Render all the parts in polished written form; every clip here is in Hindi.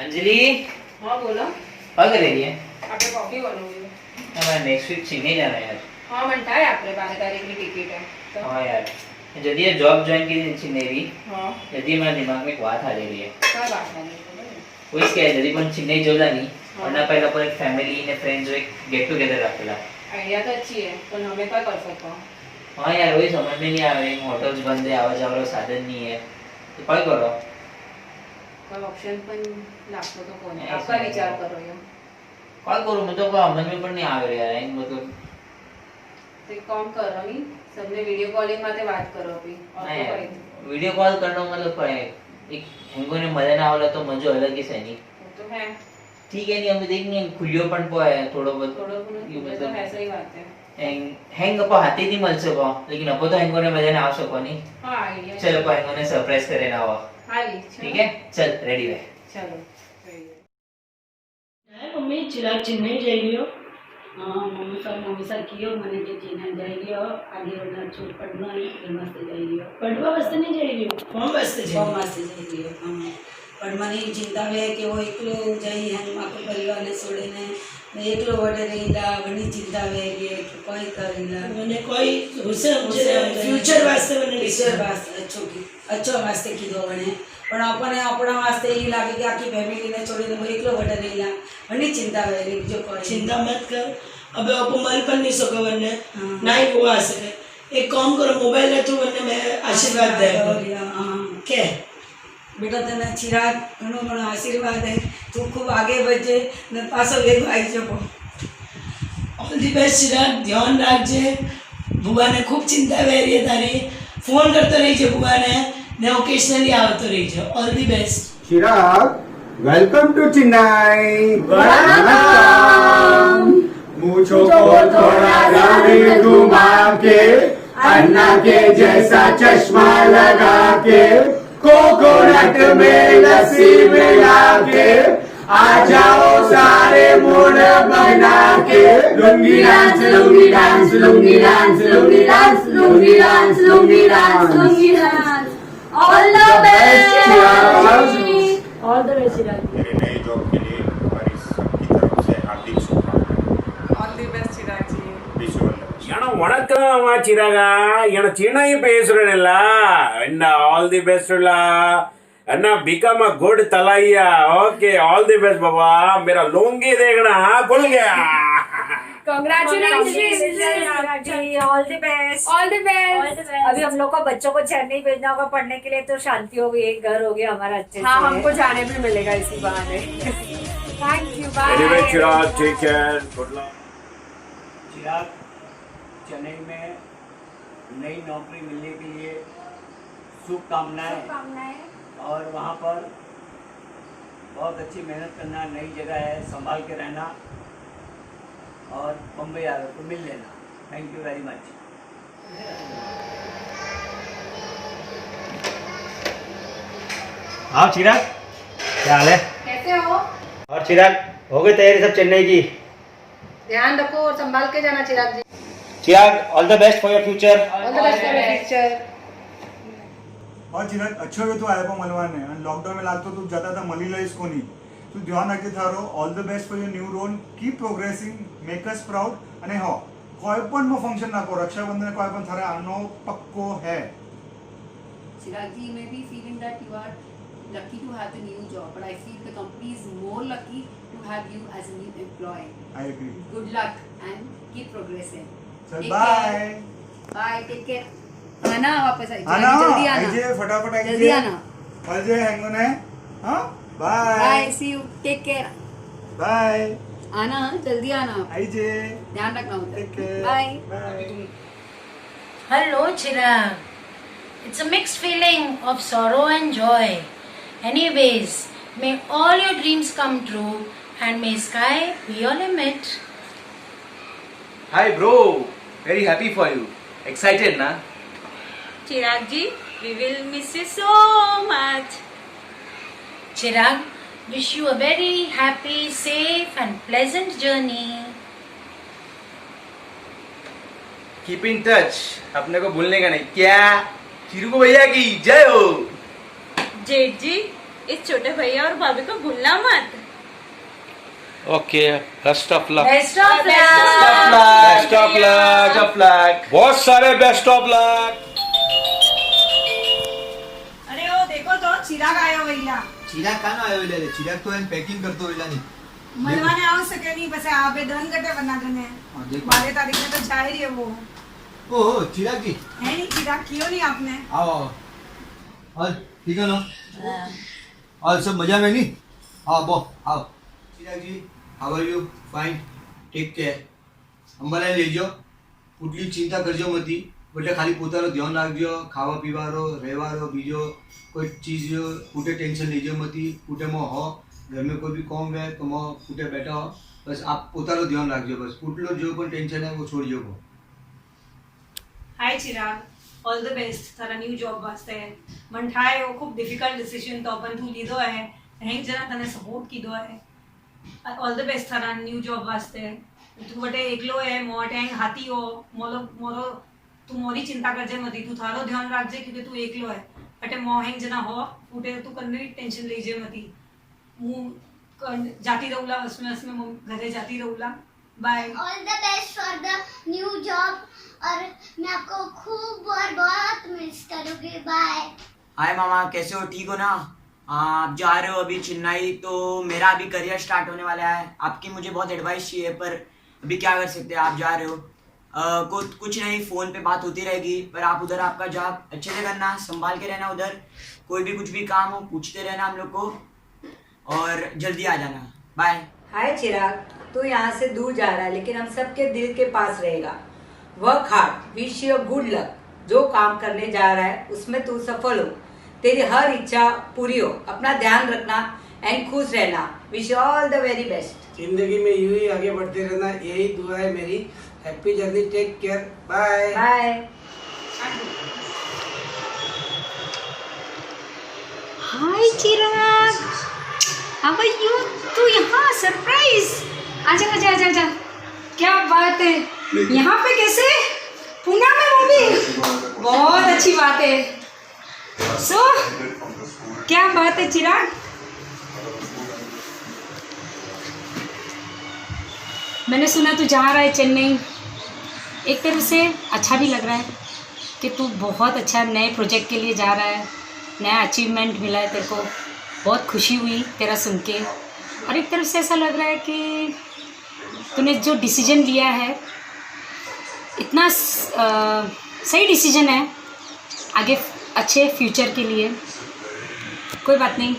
अंजलि हाँ बोलो क्या कर रही है? આપણે કોફી બનાવી हमारा नेक्स्ट वीक चेन्नई जाना है यार। हाँ मनता है આપણે 12 તારીખની ટિકિટ है तो हाँ यार, यदि ये जॉब ज्वाइन की थी चेन्नई हाँ यदि मेरे दिमाग में एक बात आ रही है। क्या बात है वो इसके है यदि पण चेन्नई जो जानी हाँ। वरना पहला पर एक फैमिली ने फ्रेंड्स जो एक गेट टुगेदर रखेला। आइडिया तो अच्छी है पर हमें क्या कर सकते हो हाँ यार वही समझ में नहीं आ रही, होटल्स बंद है, आवा जावा साधन नहीं है, तो क्या करो? कोई ऑप्शन पण लागतो तो कोण नहीं, आपका ऐसे विचार नहीं। करो यो क्या करूँ मैं तो समझ में पण नहीं आ रही यार, मतलब तो एक काम करो नहीं सबने वीडियो कॉलिंग माते बात करो अभी और नहीं तो यार, कोई वीडियो कॉल करना मतलब क्या है, एक हेंगो ने मजा ना आवला तो मजो अलग ही है नहीं। वो तो है ठीक है नहीं हम देखेंगे खुलियो पण पो है थोड़ो बहुत थोड़ा ये तो मतलब ऐसा ही बात है हैंग अपो हाथी नहीं मिल सको लेकिन अपो तो हैंगो ने मजा ना आ सको नहीं। हाँ आइडिया चल अपो हैंगो ने सरप्राइज करे ना हो। हाँ ली ठीक है चल रेडी है। चलो मम्मी चिराग चेन्नई जाइयो हाँ मम्मी सर कियो मने के चेन्नई जाइयो आगे वरना छोट पढ़ना है फिर मस्त जाइयो पढ़वा वास्ते नहीं जाइयो फॉर्म वास्ते बहुत मस्त जाइयो हाँ पण મને ચિંતા વે કે वो એકલો જઈ અને માકો પરિવાર ને છોડીને એકલો વડે રહીલા ઘણી ચિંતા વે કે કોઈ કરેલા मैंने कोई हुसैन फ्यूचर वास्ते मैंने ટીચર વાસ્તે अच्छो वास्ते કીધો વણે પણ આપણને આપણા વાસ્તે એ લાગે કે આખી ફેમિલીને છોડીને હું એકલો વડે રહીલા ઘણી चिंता वे બીજો કોઈ चिंता मत कर। अब आप मल पर नहीं सको वरने हाँ। ना ही वो आ सके। एक काम करो मोबाइल है तो वरने मैं आशीर्वाद दे हाँ के बेटा तने चिराग घणो घणो आशीर्वाद है तू खूब आगे बढ़जे ने पाछो वेग आई जको ऑल दी बेस्ट चिराग, ध्यान रखजे। बुआ ने खूब चिंता वेरी है तारी, फोन करते रहिए बुआ ने ओकेशनली आवतो रहिए। All the best Chirag, welcome to Chennai. नमस्कार। मूछों को थोड़ा दाढ़ी घुमा के अन्ना के जैसा चश्मा लगा के कोकोनट में लस्सी मिला के आ जाओ सारे मूड बना के lungi dance lungi dance lungi dance lungi dance lungi dance lungi dance lungi dance all the best all the best Chirag. मेरे नए जॉब के लिए हमारी सबकी तरफ से हार्दिक शुभकामनाएं। All the best Chirag ji wish you all the best. ஏன்னா வணக்கம் சிராகா ஏன்னா சின்ன பேசுறேன்ல என்ன ஆல் தி பெஸ்ட்ல अन्ना बिकम अ गुड तलाइया ओके ऑल द बेस्ट बाबा मेरा लोंगी देखना खुल गया Congratulations ऑल द बेस्ट अभी हम लोग को बच्चों को चेन्नई भेजना होगा पढ़ने के लिए तो शांति हो गई, एक घर हो गया हमारा अच्छे हाँ से। हमको जाने भी मिलेगा इसी बहाने thank you anyway bye Chirag take care good luck. Chirag Chennai में नई नौकरी मिलने के लिए शुभकामनाएं और वहाँ पर बहुत अच्छी मेहनत करना, नई जगह है, संभाल के रहना और बम्बई आ रहे तो मिल लेना। Thank you very much. हाँ चिराग क्या हाल है? कैसे हो और चिराग हो गई तैयारी सब चेन्नई की? ध्यान रखो और संभाल के जाना Chirag ji Chirag all the best for your future. All the best for future और चिराग अच्छो तो आया पण मलवाने आणि लॉकडाऊन में लागतो तू जाता था मली लईस कोणी तू ध्यान रखे थारो all the best for your new role keep progressing make us proud અને હો કોઈ પણ નો ફંક્શન ના કો રક્ષાબંધન કોઈ પણ થારે આનો પક્કો હે Chirag ji, you may be feeling that you are lucky to have the new job, but I feel the company is more lucky to have you as a new employee. I agree Good luck and keep progressing. चल Take bye care. Bye. Take care. आना वापस आई आना जल्दी आना आईजे फटाफट आईजे जल्दी आना आईजे हैंगने हां bye bye see you take care bye आना जल्दी आना आईजे ध्यान रखना टेक उधर care bye bye. Hello Chirag, it's a mixed feeling of sorrow and joy. Anyways, may all your dreams come true and may sky be your limit. Hi bro, very happy for you, excited ना? चिराग जी we will miss you so much. Chirag, wish you a very happy, safe and pleasant journey. Keep in touch, अपने को भूलने का नहीं क्या? चिरू को भैया की जय हो। जेठ जी इस छोटे भैया और भाभी को भूलना मत। Okay, best of luck. Best of best of luck. बहुत सारे बेस्ट ऑफ लक। अरे ओ देखो तो चिराग आयो वैला चिराग कानो आयो એટલે चिराग तो એન પેકિંગ કરતો હોયલા ની મળવાને આવ શકે નહીં પછી આપે દન કટે બના દને 12 તારીખ में तो जा ही रही है वो। ઓહો चिराग जी है नहीं चिराग क्यों नहीं आपने आओ और ठीक है ना और सब मजा में नहीं आओ बो आओ Chirag ji how are you fine take care अंबाला लेजो कुटली चिंता करजो मती बटे खाली पोतानो ध्यान राखजो खावा पीवारो રહેવારો बीजो कोई चीज कुटे टेंशन लीजो मती कुटे में हो घर में कोई भी काम है तो मैं कुटे बैठा हो बस आप पोतानो ध्यान राखजो बस कुटलो जो पण टेंशन है वो छोड़जो को। Hi Chirag all the best तारा न्यू जॉब वास्ते मन ठाए वो खूब डिफिकल्ट डिसीजन तो अपन तू लीधो है हेंग जना तने सपोर्ट कीधो है ऑल द बेस्ट तारा न्यू जॉब वास्ते तू बटे एकलो है मोटे हेंग हाथी हो मोरो तू मोरी चिंता करजे मती तू थारो ध्यान राखजे क्योंकि तू एकलो है बटे मो हेंग जना हो फूटे तू कन्नी टेंशन लीजे मती मु जाती रहूला उसमें घरे जाती रहूला bye. All the best for the new job और मैं आपको खूब और बहुत मिस करूंगी। बाय। हाय मामा, कैसे हो? ठीक हो ना? आप जा रहे हो अभी चेन्नई, तो मेरा अभी करियर स्टार्ट होने वाला है। आपकी मुझे बहुत एडवाइस चाहिए, पर अभी क्या कर सकते हैं, आप जा रहे हो। कुछ नहीं, फ़ोन पे बात होती रहेगी, पर आप उधर आपका जॉब अच्छे से करना, संभाल के रहना उधर। कोई भी कुछ भी काम हो पूछते रहना हम लोग को, और जल्दी आ जाना। बाय। हाय चिराग, तू यहाँ से दूर जा रहा है लेकिन हम सबके दिल के पास रहेगा। Work hard, wish you good luck. जो काम करने जा रहा है उसमें तू सफल हो, तेरी हर इच्छा पूरी हो। अपना ध्यान रखना एंड खुश रहना। Wish all the very best. जिंदगी में यूं ही आगे बढ़ते रहना, यही दुआ है मेरी। Happy journey, take care, bye bye. Hi Chirag, how are you? तू यहाँ सरप्राइज? आजा आजा आजा आजा। क्या बात है, यहाँ पे कैसे? पुणे में मूवी, बहुत अच्छी बात है। सो क्या बात है चिराग? मैंने सुना तू जा रहा है चेन्नई। एक तरफ से अच्छा भी लग रहा है कि तू बहुत अच्छा नए प्रोजेक्ट के लिए जा रहा है, नया अचीवमेंट मिला है तेरे को, बहुत खुशी हुई तेरा सुन के। और एक तरफ से ऐसा लग रहा है कि तूने जो डिसीजन लिया है इतना सही डिसीजन है आगे अच्छे फ्यूचर के लिए। कोई बात नहीं,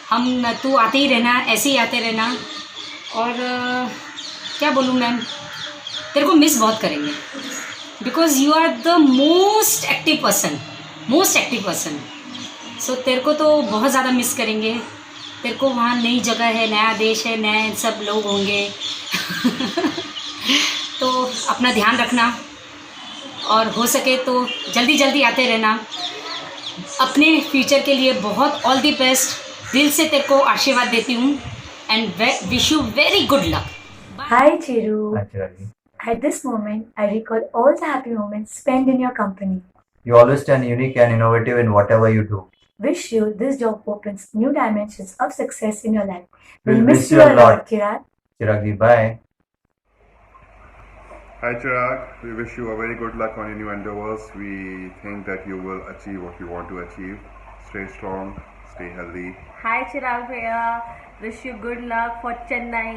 हम तू आते ही रहना, ऐसे ही आते रहना। और क्या बोलूँ मैम, तेरे को मिस बहुत करेंगे, because you are the most active person. So तेरे को तो बहुत ज़्यादा मिस करेंगे। तेरे को वहाँ नई जगह है, नया देश है, नए सब लोग होंगे तो अपना ध्यान रखना, और हो सके तो जल्दी जल्दी आते रहना। अपने फ्यूचर के लिए बहुत ऑल दी बेस्ट, दिल से तेरे को आशीर्वाद देती हूँ, and wish you very good luck. Hi Chiru. At this moment, I recall all the happy moments spent in your company. You always stand unique and innovative in whatever you do. Wish you this job opens new dimensions of success in your life. We'll miss you a lot, Chirag. Chirag ji, bye. Hi Chirag, we wish you a very good luck on your new endeavors. We think that you will achieve what you want to achieve. Stay strong, stay healthy. Hi Chirag bhaiya, wish you good luck for Chennai,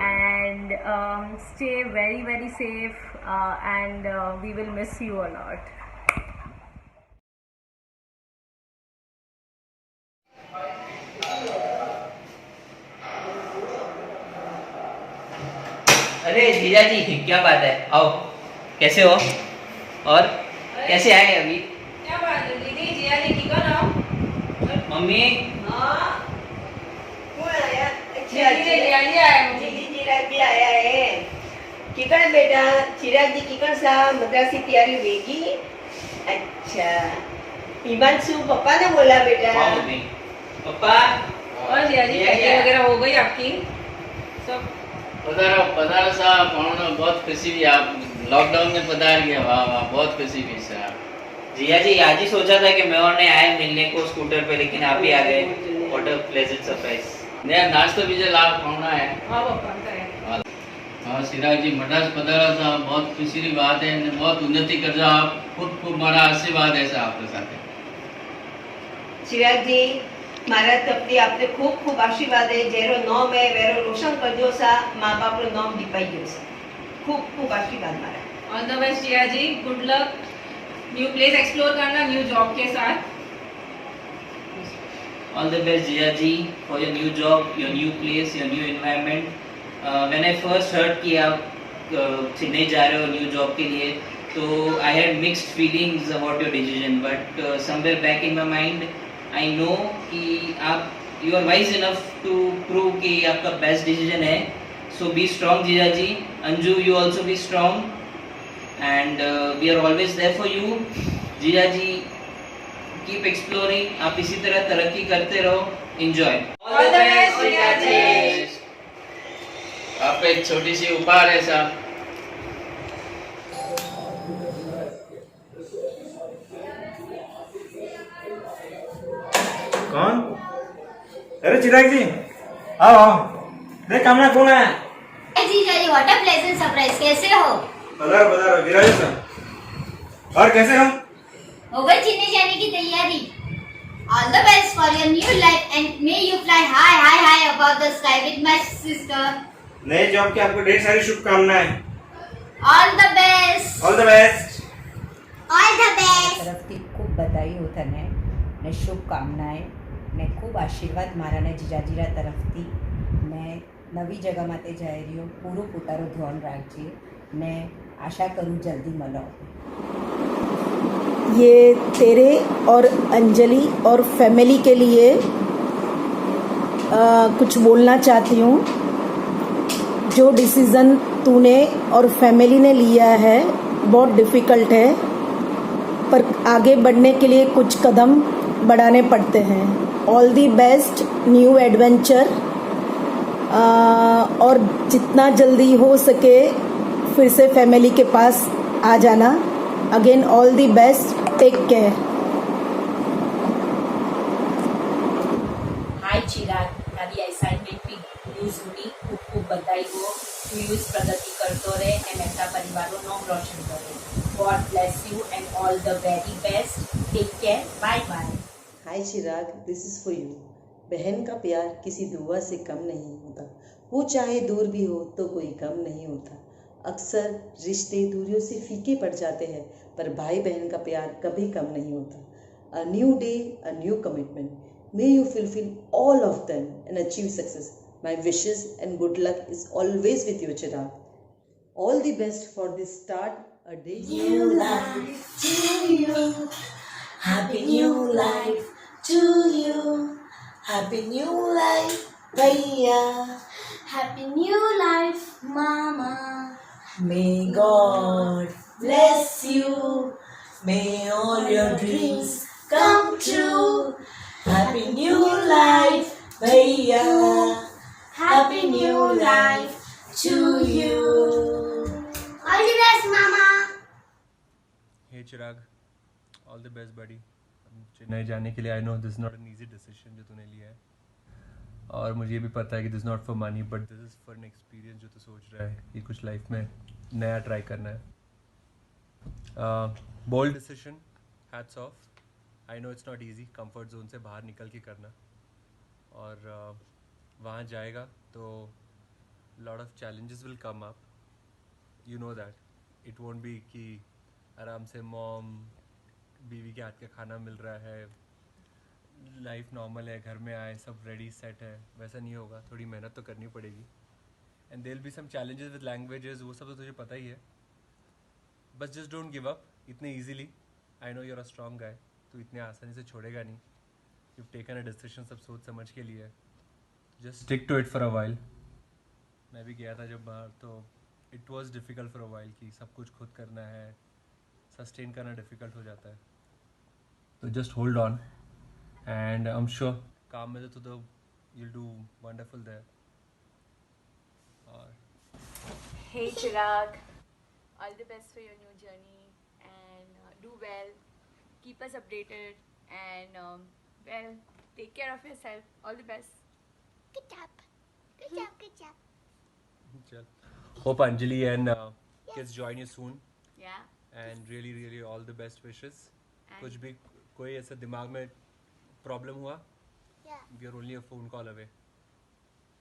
and stay very very safe, and we will miss you a lot. अरे जीजा जी, क्या बात है, आओ। कैसे हो और कैसे आए अभी? क्या बात है दीदी, जिया ने की करो। मम्मी आया है किकण बेटा, चिराग जी किकण सा मद्रासी तैयारी होगी। अच्छा, हिमांशु पप्पा ने बोला बेटा। पप्पा और जिया जी पैकिंग वगैरह हो गई आपकी सब? पधारो साहब, बहुत खुशी हुई। आप लॉकडाउन में पधार गया, वाह वाह, बहुत खुशी हुई साहब। जिया जी आज ही सोचा था कि मैं और ने आए मिलने को स्कूटर पे, लेकिन आप ही आ गए। What a pleasant surprise. नया नाश्तो बीजे लाभ खाना है। हाँ पप्पा करे। हाँ चिराग जी मद्रास पधारा था, बहुत खुशी की बात है ने बहुत उन्नति कर रहा आप। खूब खूब मारा आशीर्वाद है सा आपके साथ। चिराग जी मारा तपती आपने खूब खूब आशीर्वाद है। जेरो नॉम है वेरो रोशन करजो सा, माँ बाप रो नॉम दीपाई जो सा। खूब खूब आशीर्वाद मारा। All the best Jiya ji, good luck. New place explore करना न्यू जॉब के साथ। All the best Jiya ji for your new job, your new place, your new environment. When I first heard कि आप चेन्नई जा रहे हो न्यू जॉब के लिए, तो I had mixed feelings about your decision, but somewhere back in my mind I know कि आप you are wise enough to prove कि आपका best decision है. So be strong Jiya ji. Anju you also be strong and we are always there for you. Jiya ji keep exploring, आप इसी तरह तरक्की करते रहो। Enjoy. All the best Jiya ji. आपका एक छोटी सी उपहार है साहब। कौन? अरे चिराग जी आओ आओ, देख कामना कौन है? जीजा जी व्हाट अ प्लेजेंट सरप्राइज। कैसे हो? पधारो पधारो विराज सर। और कैसे हो? हो गई चेन्नई जाने की तैयारी। All the best for your new life and may you fly high high high above the sky with my sister. नए जॉब की आपको ढेर सारी शुभकामनाएं। All the best. All the best. All the best. તરફથી ખૂબ બધાઈઓ તને ને શુભકામનાએ ને ખૂબ આશીર્વાદ મારા ને જીજાજીરા તરફથી ને નવી જગા માટે જઈ રહ્યો પૂરું પોતાનું ધ્યાન રાખજે ને આશા કરું જલ્દી મળો। ये तेरे और अंजलि और फैमिली के लिए कुछ बोलना चाहती हूँ। जो डिसीज़न तूने और फैमिली ने लिया है बहुत डिफ़िकल्ट है, पर आगे बढ़ने के लिए कुछ कदम बढ़ाने पड़ते हैं। All the best new adventure, और जितना जल्दी हो सके फिर से फैमिली के पास आ जाना। Again all the best, take care. Hi Chirag, તારી અસાઇનમેન્ટની ન્યૂઝ સુની ખૂબ ખૂબ બધાઈ હો। તું યુઝ પ્રગતિ કરતો રહે અને આપણા પરિવારનું નામ રોશન કરે। God bless you and all the very best. Take care, bye bye. Hi Chirag, this is for you. बहन का प्यार किसी दुआ से कम नहीं होता, वो चाहे दूर भी हो तो कोई गम नहीं होता। अक्सर रिश्ते दूरियों से फीके पड़ जाते हैं, पर भाई बहन का प्यार कभी कम नहीं होता। A new day, a new commitment. May you fulfil all of them and achieve success. My wishes and good luck is always with you, Chirag. All the best for this start a day. New life to you. Happy new life to you. Happy new life, Bhaiya. Happy new life, Mama. May God bless you. May all your dreams come true. Happy new life, Bhaiya. Happy new life to you. All the best, Mama. Hey Chirag, all the best buddy. Chennai जाने के लिए I know this not an easy decision जो तूने लिया है, और मुझे ये भी पता है कि this not for money but this is for an experience जो तू सोच रहा है कि कुछ लाइफ में नया ट्राई करना है। Bold decision, hats off. I know it's not easy comfort zone से बाहर निकल के करना, और वहाँ जाएगा तो lot of challenges will come up, you know that. It won't be कि आराम से मॉम बीवी के हाथ का खाना मिल रहा है, लाइफ नॉर्मल है, घर में आए सब रेडी सेट है, वैसा नहीं होगा। थोड़ी मेहनत तो करनी पड़ेगी, and there will be some challenges with languages, वो सब तो तुझे पता ही है। बस जस्ट डोंट गिव अप इतने easily. I know you are a strong guy, तू इतने आसानी से छोड़ेगा नहीं। यू टेकन अ डिसीजन सब सोच समझ के लिए, just stick to it for a while. मैं भी गया था जब बाहर, तो it was difficult for a while कि सब कुछ खुद करना है, सस्टेन करना डिफ़िकल्ट हो जाता है। तो just hold on, and I am sure काम में तो you'll do wonderful there. Hey Chirag, all the best for your new journey and do well. keep us updated, and well, take care of yourself. All the best. Good job. Good job. Good job. Chal. Hope Anjali and kids join you soon. Yeah. And really all the best wishes. And कुछ भी कोई ऐसा दिमाग में प्रॉब्लम हुआ, Yeah. we are only a phone call away.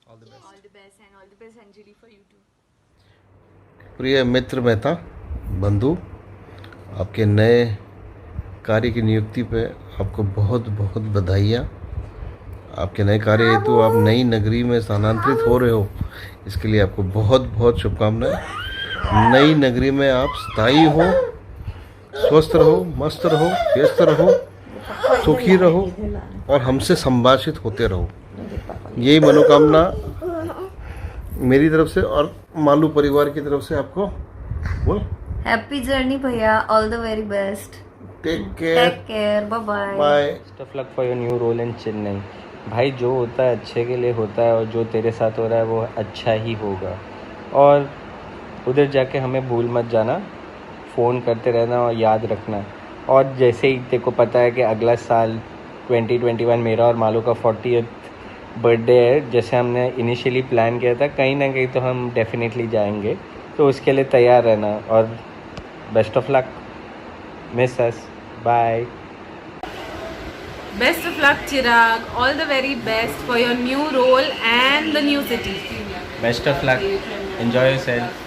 All the best. all the best, and all the best, Anjali, for you too. प्रिय मित्र मेहता बंधु, आपके नए कार्य की नियुक्ति पे आपको बहुत बहुत बधाइयाँ। आपके नए कार्य हेतु आप नई नगरी में स्थानांतरित हो रहे हो, इसके लिए आपको बहुत बहुत शुभकामनाएं। नई नगरी में आप स्थायी हो, स्वस्थ रहो, मस्त रहो, व्यस्त रहो, सुखी रहो और हमसे संभाषित होते रहो। यही मनोकामना मेरी तरफ से और मालू परिवार की तरफ से आपको बोल। हैप्पी जर्नी भैया, all the very best, take care, bye bye. Best of luck for your new role in Chennai. भाई, जो होता है अच्छे के लिए होता है, और जो तेरे साथ हो रहा है वो अच्छा ही होगा। और उधर जाके हमें भूल मत जाना, फ़ोन करते रहना और याद रखना। और जैसे ही तेरे को पता है कि अगला साल 2021 मेरा और मालू का 40th बर्थडे है, जैसे हमने इनिशियली प्लान किया था, कहीं ना कहीं तो हम डेफिनेटली जाएंगे, तो उसके लिए तैयार रहना। और best of luck, miss us, bye. Best of luck, Chirag. All the very best for your new role and the new city. Best of luck, enjoy yourself.